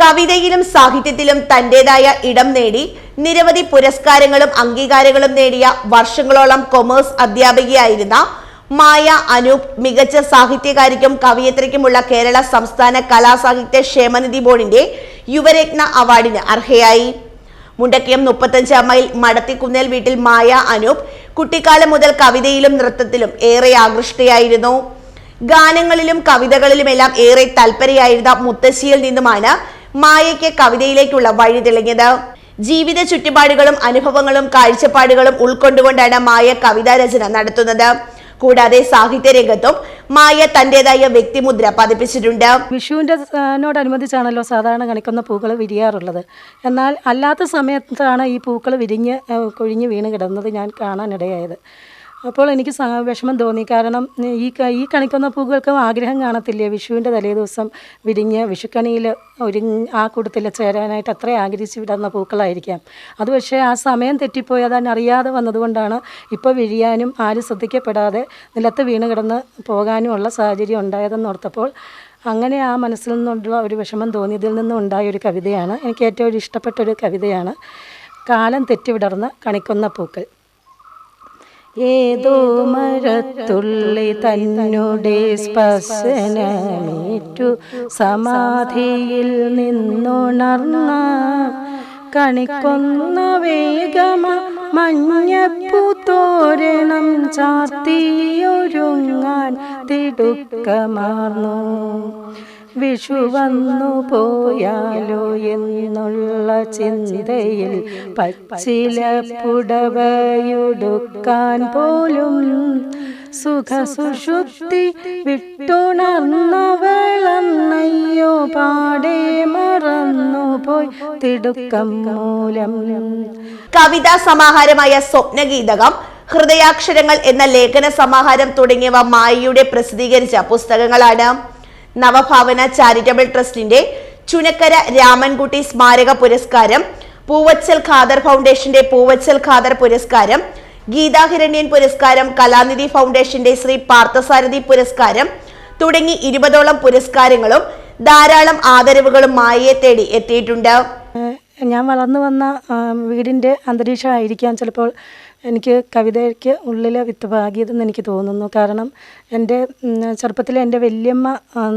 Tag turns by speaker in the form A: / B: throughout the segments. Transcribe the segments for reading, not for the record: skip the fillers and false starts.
A: കവിതയിലും സാഹിത്യത്തിലും തന്റേതായ ഇടം നേടി നിരവധി പുരസ്കാരങ്ങളും അംഗീകാരങ്ങളും നേടിയ വർഷങ്ങളോളം കൊമേഴ്സ് അധ്യാപികയായിരുന്ന മായ അനൂപ് മികച്ച സാഹിത്യകാരിക്കും കവിയത്രിക്കുമുള്ള കേരള സംസ്ഥാന കലാസാഹിത്യ ക്ഷേമനിധി ബോർഡിന്റെ യുവരത്ന അവാർഡിന് അർഹയായി. മുണ്ടക്കയം 35 മൈൽ മടത്തിക്കുന്നേൽ വീട്ടിൽ മായ അനൂപ് കുട്ടിക്കാലം മുതൽ കവിതയിലും നൃത്തത്തിലും ഏറെ ആകൃഷ്ടയായിരുന്നു. ഗാനങ്ങളിലും കവിതകളിലുമെല്ലാം ഏറെ തൽപരയായിരുന്ന മുത്തശ്ശിയിൽ നിന്നുമാണ് മായയ്ക്ക് കവിതയിലേക്കുള്ള വഴി തെളിഞ്ഞത്. ജീവിത ചുറ്റുപാടുകളും അനുഭവങ്ങളും കാഴ്ചപ്പാടുകളും ഉൾക്കൊണ്ടുകൊണ്ടാണ് മായ കവിതാ രചന നടത്തുന്നത്. കൂടാതെ സാഹിത്യ രംഗത്തും മായ തന്റേതായ വ്യക്തിമുദ്ര പതിപ്പിച്ചിട്ടുണ്ട്.
B: വിഷുവിനോടനുബന്ധിച്ചാണല്ലോ സാധാരണ കണിക്കുന്ന പൂക്കൾ വിരിയാറുള്ളത്. എന്നാൽ അല്ലാത്ത സമയത്താണ് ഈ പൂക്കൾ വിരിഞ്ഞ് കൊഴിഞ്ഞ് വീണ് കിടന്നത് ഞാൻ കാണാനിടയായത്. അപ്പോൾ എനിക്ക് വിഷമം തോന്നി. കാരണം ഈ കണിക്കുന്ന പൂക്കൾക്കും ആഗ്രഹം കാണത്തില്ലേ വിഷുവിൻ്റെ തലേദിവസം വിരിഞ്ഞ് വിഷുക്കണിയിൽ ആ കൂട്ടത്തിൽ ചേരാനായിട്ട് അത്ര ആഗ്രഹിച്ച് വിടുന്ന പൂക്കളായിരിക്കാം. അത് പക്ഷേ ആ സമയം തെറ്റിപ്പോയി അതറിയാതെ വന്നതുകൊണ്ടാണ് ഇപ്പോൾ വിരിയാനും ആരും ശ്രദ്ധിക്കപ്പെടാതെ നിലത്ത് വീണ് കിടന്ന് പോകാനുമുള്ള സാഹചര്യം ഉണ്ടായതെന്നോർത്തപ്പോൾ അങ്ങനെ ആ മനസ്സിൽ നിന്നുള്ള ഒരു വിഷമം തോന്നിയതിൽ നിന്നും ഉണ്ടായൊരു കവിതയാണ് എനിക്ക് ഏറ്റവും ഇഷ്ടപ്പെട്ടൊരു കവിതയാണ് കാലം തെറ്റിവിടർന്ന കണിക്കുന്ന പൂക്കൾ. ഏതോ മരത്തുള്ളി തന്നുടെ സ്പർശനമേറ്റു സമാധിയിൽ നിന്നുണർന്ന കണിക്കൊന്ന വേഗമ മഞ്ഞപ്പൂത്തോരണം ചാർത്തിയൊരുങ്ങാൻ തിടുക്കമാർന്നു. വിഷു വന്നു പോയാലോ എന്നുള്ള ചിന്തയിൽ പച്ചില പുടവയുടുക്കാൻ പോലും സുഖസുഷുപ്തി വിട്ടുണർന്നവളന്നയ്യോ പാടെ മറന്നുപോയി തിടുക്കം മൂലം.
A: കവിതാ സമാഹാരമായ സ്വപ്നഗീതകം, ഹൃദയാക്ഷരങ്ങൾ എന്ന ലേഖന സമാഹാരം തുടങ്ങിയവ മായയുടെ പ്രസിദ്ധീകരിച്ച പുസ്തകങ്ങളാണ്. നവഭാവന ചാരിറ്റബിൾ ട്രസ്റ്റിന്റെ ചുനക്കര രാമൻകുട്ടി സ്മാരക പുരസ്കാരം, പൂവച്ചൽ ഖാദർ ഫൗണ്ടേഷന്റെ പൂവച്ചൽ ഖാദർ പുരസ്കാരം, ഗീതാഹിരണ്യൻ പുരസ്കാരം, കലാനിധി ഫൗണ്ടേഷന്റെ ശ്രീ പാർത്ഥസാരഥി പുരസ്കാരം തുടങ്ങി 20ഓളം പുരസ്കാരങ്ങളും ധാരാളം ആദരവുകളും മായയെ തേടി എത്തിയിട്ടുണ്ട്.
B: ഞാൻ വളർന്നു വന്ന വീടിൻ്റെ അന്തരീക്ഷമായിരിക്കാം ചിലപ്പോൾ എനിക്ക് കവിതയ്ക്ക് ഉള്ളിൽ വിത്ത് പാകിയതെന്ന് എനിക്ക് തോന്നുന്നു. കാരണം എൻ്റെ ചെറുപ്പത്തിൽ എൻ്റെ വല്യമ്മ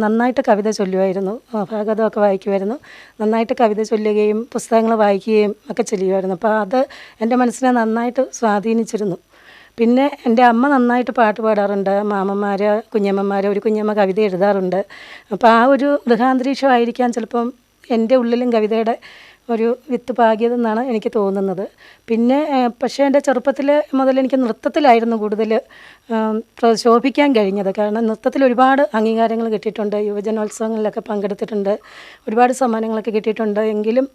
B: നന്നായിട്ട് കവിത ചൊല്ലുമായിരുന്നു. ഭാഗവതമൊക്കെ വായിക്കുമായിരുന്നു. നന്നായിട്ട് കവിത ചൊല്ലുകയും പുസ്തകങ്ങൾ വായിക്കുകയും ഒക്കെ ചെയ്യുമായിരുന്നു. അപ്പോൾ അത് എൻ്റെ മനസ്സിനെ നന്നായിട്ട് സ്വാധീനിച്ചിരുന്നു. പിന്നെ എൻ്റെ അമ്മ നന്നായിട്ട് പാട്ട് പാടാറുണ്ട്. മാമന്മാർ, കുഞ്ഞമ്മമാർ, ഒരു കുഞ്ഞമ്മ കവിത എഴുതാറുണ്ട്. അപ്പോൾ ആ ഒരു ഗൃഹാന്തരീക്ഷമായിരിക്കാം ചിലപ്പം എൻ്റെ ഉള്ളിലും കവിതയുടെ ഒരു വിത്ത് പാകിയതെന്നാണ് എനിക്ക് തോന്നുന്നത്. പിന്നെ പക്ഷേ എൻ്റെ ചെറുപ്പത്തിൽ മുതൽ എനിക്ക് നൃത്തത്തിലായിരുന്നു കൂടുതൽ ശോഭിക്കാൻ കഴിഞ്ഞത്. കാരണം നൃത്തത്തിൽ ഒരുപാട് അംഗീകാരങ്ങൾ കിട്ടിയിട്ടുണ്ട്. യുവജനോത്സവങ്ങളിലൊക്കെ പങ്കെടുത്തിട്ടുണ്ട്. ഒരുപാട് സമ്മാനങ്ങളൊക്കെ കിട്ടിയിട്ടുണ്ട്. എങ്കിലും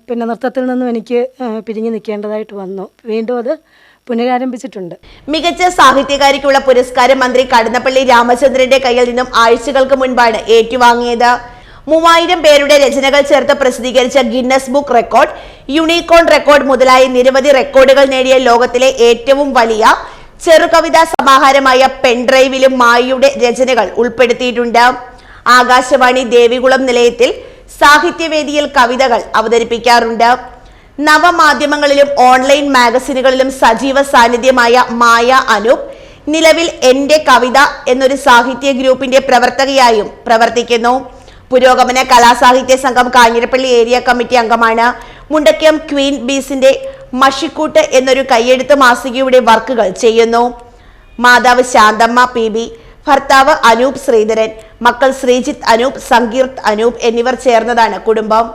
B: പിന്നെ നൃത്തത്തിൽ നിന്നും എനിക്ക് പിരിഞ്ഞു നിൽക്കേണ്ടതായിട്ട് വന്നു. വീണ്ടും അത് പുനരാരംഭിച്ചിട്ടുണ്ട്.
A: മികച്ച സാഹിത്യകാരിക്കുള്ള പുരസ്കാരം മന്ത്രി കടന്നപ്പള്ളി രാമചന്ദ്രന്റെ കയ്യിൽ നിന്നും ആഴ്ചകൾക്ക് മുൻപാണ് ഏറ്റുവാങ്ങിയത്. 3000 പേരുടെ രചനകൾ ചേർത്ത് പ്രസിദ്ധീകരിച്ച Guinness book record, unicorn record മുതലായ നിരവധി റെക്കോർഡുകൾ നേടിയ ലോകത്തിലെ ഏറ്റവും വലിയ ചെറുകവിതാ സമാഹാരമായ പെൻഡ്രൈവിലും മായയുടെ രചനകൾ ഉൾപ്പെടുത്തിയിട്ടുണ്ട്. ആകാശവാണി ദേവികുളം നിലയത്തിൽ സാഹിത്യവേദിയിൽ കവിതകൾ അവതരിപ്പിക്കാറുണ്ട്. നവമാധ്യമങ്ങളിലും ഓൺലൈൻ മാഗസിനുകളിലും സജീവ സാന്നിധ്യമായ മായ അനൂപ് നിലവിൽ എന്റെ കവിത എന്നൊരു സാഹിത്യ ഗ്രൂപ്പിന്റെ പ്രവർത്തകയായും പ്രവർത്തിക്കുന്നു. പുരോഗമന കലാസാഹിത്യ സംഘം കാഞ്ഞിരപ്പള്ളി ഏരിയ കമ്മിറ്റി അംഗമാണ്. മുണ്ടക്കയം ക്വീൻ ബീസിന്റെ മഷിക്കൂട്ട് എന്നൊരു കയ്യെഴുത്ത് മാസികയുടെ വർക്കുകൾ ചെയ്യുന്നു. മാതാവ് ശാന്തമ്മ PB, ഭർത്താവ് അനൂപ് ശ്രീധരൻ, മക്കൾ ശ്രീജിത്ത് അനൂപ്, സങ്കീർത്ത് അനൂപ് എന്നിവർ ചേർന്നതാണ് കുടുംബം.